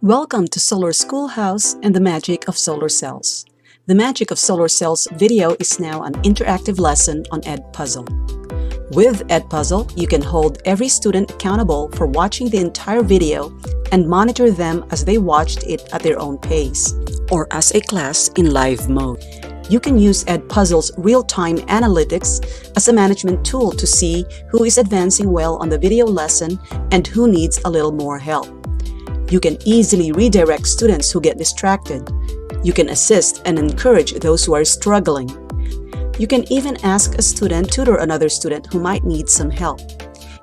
Welcome to Solar Schoolhouse and the Magic of Solar Cells. The Magic of Solar Cells video is now an interactive lesson on Edpuzzle. With Edpuzzle, you can hold every student accountable for watching the entire video and monitor them as they watched it at their own pace, or as a class in live mode. You can use Edpuzzle's real-time analytics as a management tool to see who is advancing well on the video lesson and who needs a little more help. You can easily redirect students who get distracted. You can assist and encourage those who are struggling. You can even ask a student to tutor another student who might need some help.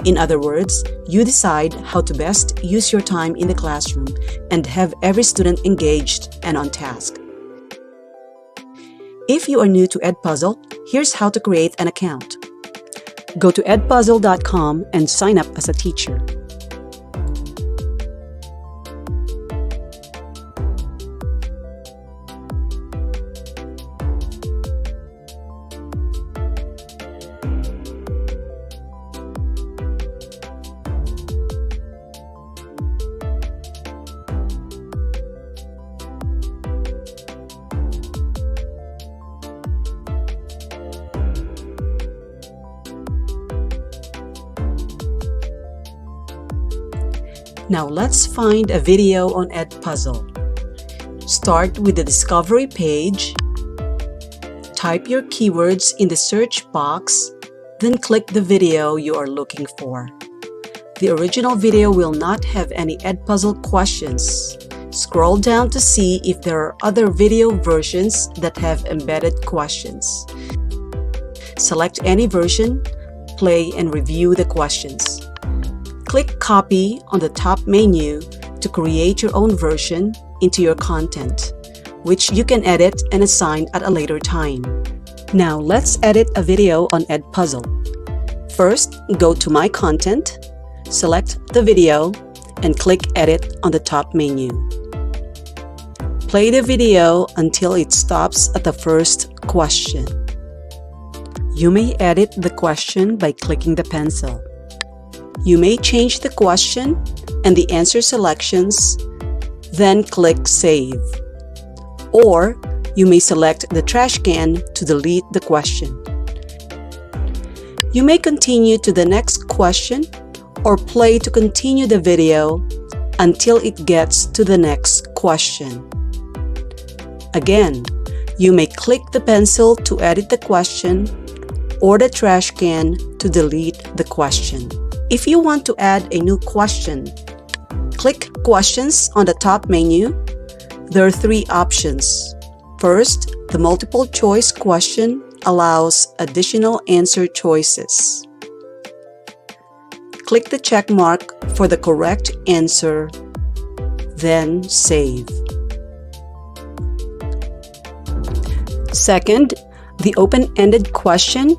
In other words, you decide how to best use your time in the classroom and have every student engaged and on task. If you are new to Edpuzzle, here's how to create an account. Go to edpuzzle.com and sign up as a teacher. Now let's find a video on Edpuzzle. Start with the Discovery page, type your keywords in the search box, then click the video you are looking for. The original video will not have any Edpuzzle questions. Scroll down to see if there are other video versions that have embedded questions. Select any version, play and review the questions. Click Copy on the top menu to create your own version into your content, which you can edit and assign at a later time. Now let's edit a video on Edpuzzle. First, go to My Content, select the video, and click Edit on the top menu. Play the video until it stops at the first question. You may edit the question by clicking the pencil. You may change the question and the answer selections, then click Save. Or you may select the trash can to delete the question. You may continue to the next question or play to continue the video until it gets to the next question. Again, you may click the pencil to edit the question or the trash can to delete the question. If you want to add a new question, click Questions on the top menu. There are three options. First, the multiple choice question allows additional answer choices. Click the check mark for the correct answer, then save. Second, the open-ended question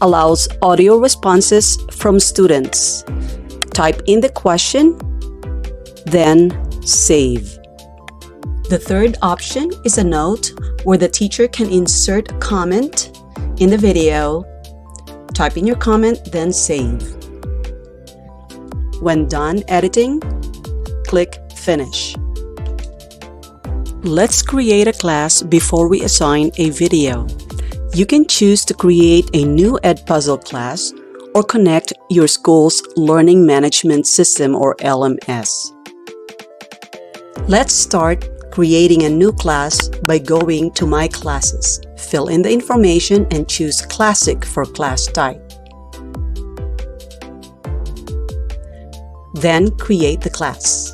allows audio responses from students. Type in the question, then save. The third option is a note where the teacher can insert a comment in the video. Type in your comment, then save. When done editing, click Finish. Let's create a class before we assign a video. You can choose to create a new Edpuzzle class or connect your school's Learning Management System or LMS. Let's start creating a new class by going to My Classes. Fill in the information and choose Classic for class type. Then create the class.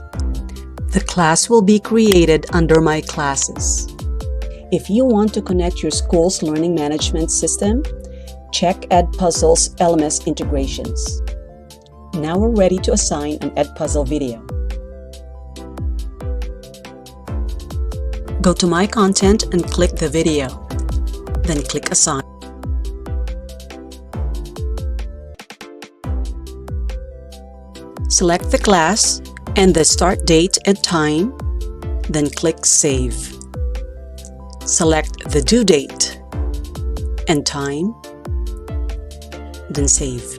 The class will be created under My Classes. If you want to connect your school's learning management system, check Edpuzzle's LMS integrations. Now we're ready to assign an Edpuzzle video. Go to My Content and click the video. Then click Assign. Select the class and the start date and time, then click Save. Select the due date and time, then save.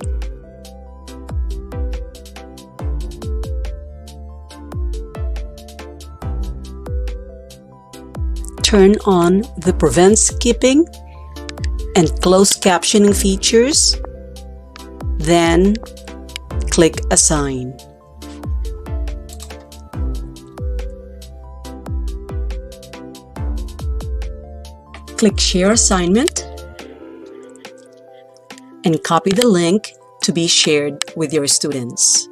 turn on the Prevent Skipping and Closed Captioning features, then click Assign. Click Share Assignment and copy the link to be shared with your students.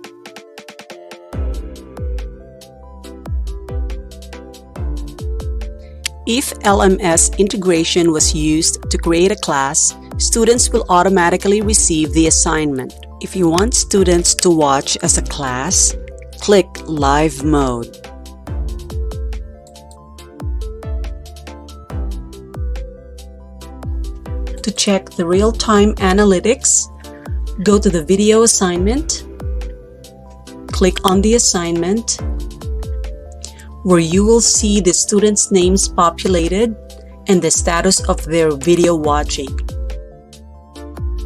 If LMS integration was used to create a class, students will automatically receive the assignment. If you want students to watch as a class, click Live Mode. To check the real-time analytics, go to the video assignment, click on the assignment, where you will see the students' names populated and the status of their video watching.